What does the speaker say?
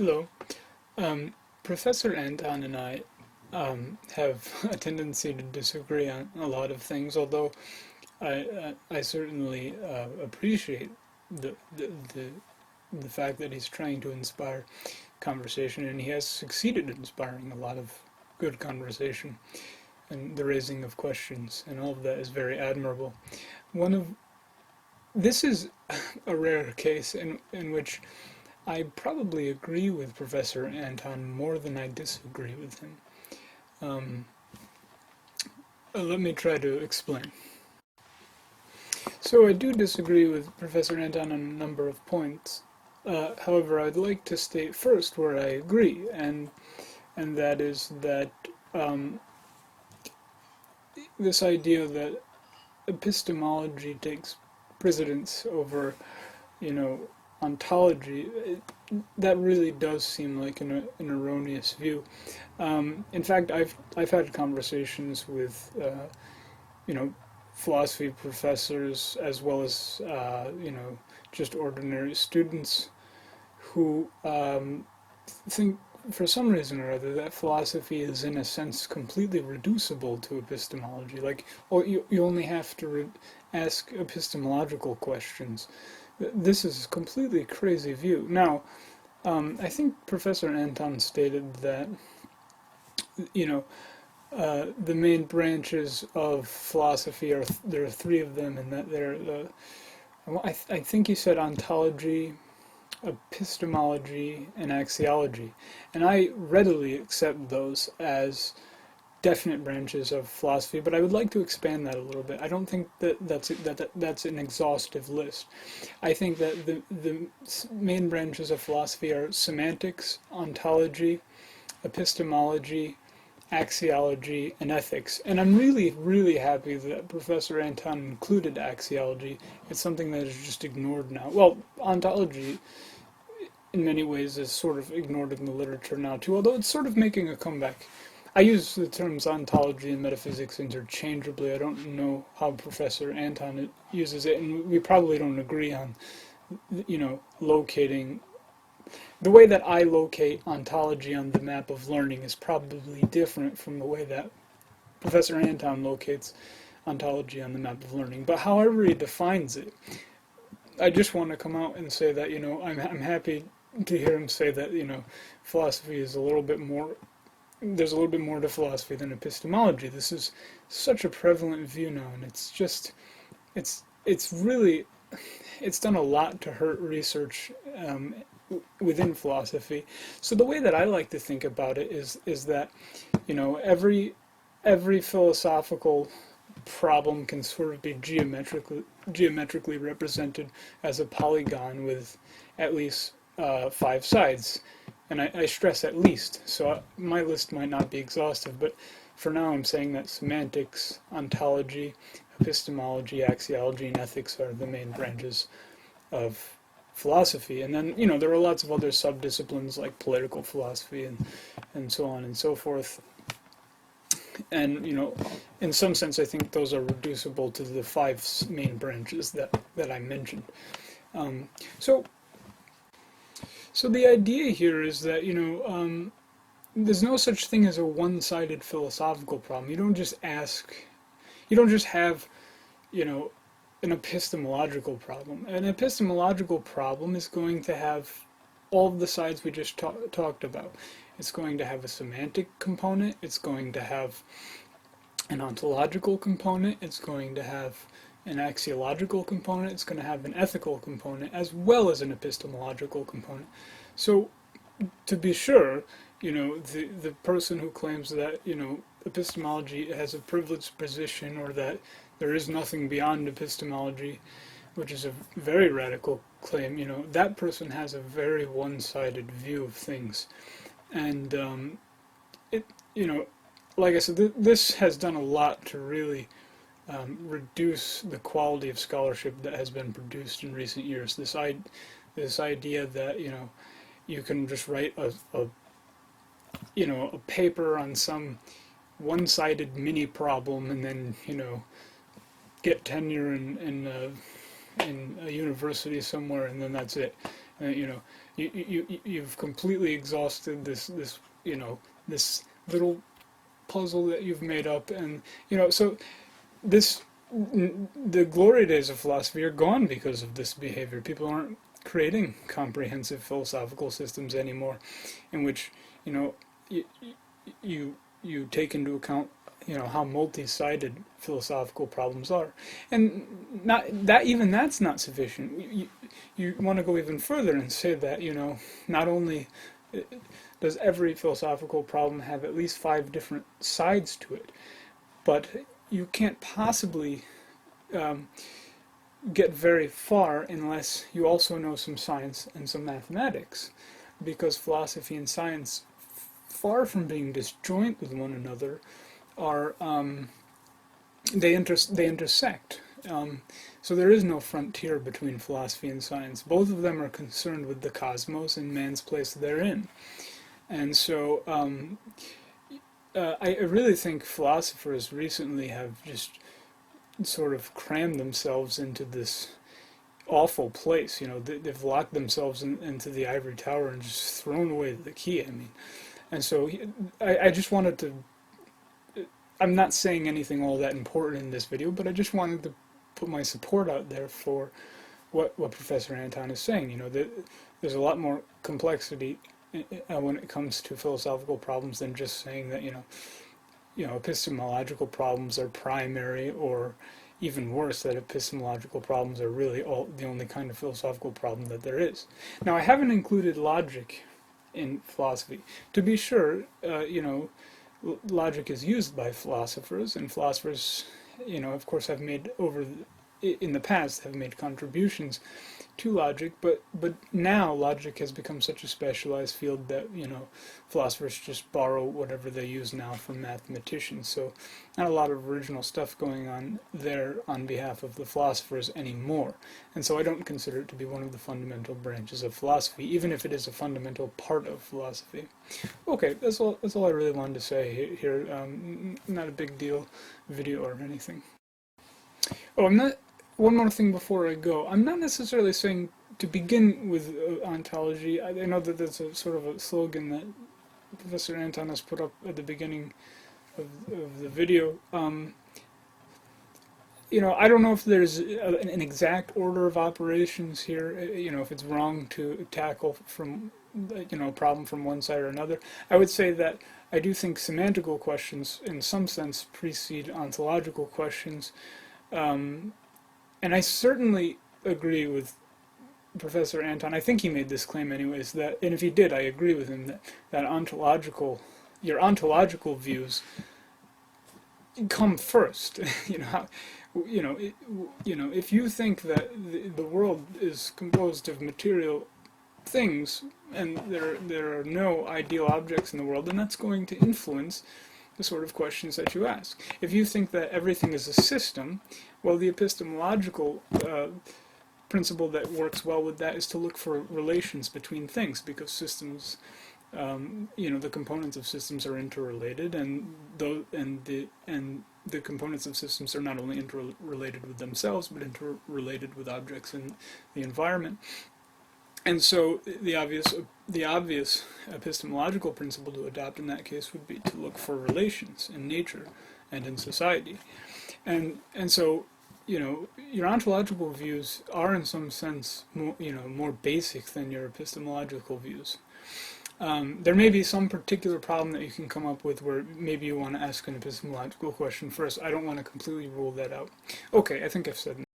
Hello. Professor Anton and I have a tendency to disagree on a lot of things, although I certainly appreciate the the fact that he's trying to inspire conversation, and he has succeeded in inspiring a lot of good conversation and the raising of questions, and all of that is very admirable. One of This is a rare case in which I probably agree with Professor Anton more than I disagree with him. Um, Let me try to explain. So I do disagree with Professor Anton on a number of points. However, I'd like to state first where I agree, and that is that um, this idea that epistemology takes precedence over, you know, ontology, that really does seem like an erroneous view. In fact, I've had conversations with you know, philosophy professors as well as just ordinary students who think for some reason or other that philosophy is in a sense completely reducible to epistemology. Like, oh, you only have to ask epistemological questions. This is a completely crazy view. Now, I think Professor Anton stated that, you know, the main branches of philosophy there are three of them, and that they're I think he said ontology, epistemology, and axiology, and I readily accept those as definite branches of philosophy, but I would like to expand that a little bit. I don't think that's an exhaustive list. I think that the main branches of philosophy are semantics, ontology, epistemology, axiology, and ethics. And I'm really, really happy that Professor Anton included axiology. It's something that is just ignored now. Well, ontology in many ways is sort of ignored in the literature now too, although it's sort of making a comeback. I use the terms ontology and metaphysics interchangeably. I don't know how Professor Anton uses it, and we probably don't agree on, locating. The way that I locate ontology on the map of learning is probably different from the way that Professor Anton locates ontology on the map of learning. But however he defines it, I just want to come out and say that, I'm happy to hear him say that, philosophy is a little bit more, there's a little bit more to philosophy than epistemology. This is such a prevalent view now, and it's just, it's really, it's done a lot to hurt research within philosophy. So the way that I like to think about it is that, every philosophical problem can sort of be geometrically represented as a polygon with at least 5 sides, and I stress at least. So my list might not be exhaustive, but for now I'm saying that semantics, ontology, epistemology, axiology, and ethics are the main branches of philosophy. And then, there are lots of other subdisciplines like political philosophy and so on and so forth. And, in some sense, I think those are reducible to the 5 main branches that I mentioned. So the idea here is that, there's no such thing as a one-sided philosophical problem. You don't just have, an epistemological problem. An epistemological problem is going to have all of the sides we just talked about. It's going to have a semantic component, it's going to have an ontological component, it's going to have an axiological component, it's going to have an ethical component, as well as an epistemological component. So, to be sure, the person who claims that, epistemology has a privileged position, or that there is nothing beyond epistemology, which is a very radical claim, that person has a very one-sided view of things. And like I said, this has done a lot to really reduce the quality of scholarship that has been produced in recent years. This idea that, you can just write a paper on some one-sided mini problem and then, get tenure in a university somewhere, and then that's it. You you've completely exhausted this this little puzzle that you've made up, and so this the glory days of philosophy are gone because of this behavior. People aren't creating comprehensive philosophical systems anymore, in which you you take into account how multi-sided philosophical problems are, and not that even that's not sufficient. You want to go even further and say that not only does every philosophical problem have at least 5 different sides to it, but you can't possibly get very far unless you also know some science and some mathematics, because philosophy and science, far from being disjoint with one another, are they intersect. So there is no frontier between philosophy and science. Both of them are concerned with the cosmos and man's place therein. And so I really think philosophers recently have just sort of crammed themselves into this awful place. They've locked themselves into the ivory tower and just thrown away the key. And so I just wanted to, I'm not saying anything all that important in this video, but I just wanted to put my support out there for what Professor Anton is saying. There's a lot more complexity when it comes to philosophical problems than just saying that epistemological problems are primary, or even worse, that epistemological problems are really the only kind of philosophical problem that there is. Now, I haven't included logic in philosophy. To be sure, logic is used by philosophers, and philosophers, of course, have made in the past have made contributions to logic, but now logic has become such a specialized field that philosophers just borrow whatever they use now from mathematicians. So not a lot of original stuff going on there on behalf of the philosophers anymore. And so I don't consider it to be one of the fundamental branches of philosophy, even if it is a fundamental part of philosophy. Okay, that's all I really wanted to say here. Not a big deal video or anything. Oh, one more thing before I go. I'm not necessarily saying to begin with ontology. I know that that's a sort of a slogan that Professor Anton has put up at the beginning of the video. I don't know if there's an exact order of operations here. If it's wrong to tackle from a problem from one side or another. I would say that I do think semantical questions, in some sense, precede ontological questions. And I certainly agree with Professor Anton. I think he made this claim anyways, and if he did, I agree with him, that your ontological views come first. If you think that the world is composed of material things, and there are no ideal objects in the world, then that's going to influence the sort of questions that you ask. If you think that everything is a system, well, the epistemological principle that works well with that is to look for relations between things, because systems, the components of systems are interrelated, and the components of systems are not only interrelated with themselves, but interrelated with objects in the environment. And so the obvious epistemological principle to adopt in that case would be to look for relations in nature and in society. And so, your ontological views are in some sense more basic than your epistemological views. There may be some particular problem that you can come up with where maybe you want to ask an epistemological question first. I don't want to completely rule that out. Okay, I think I've said enough.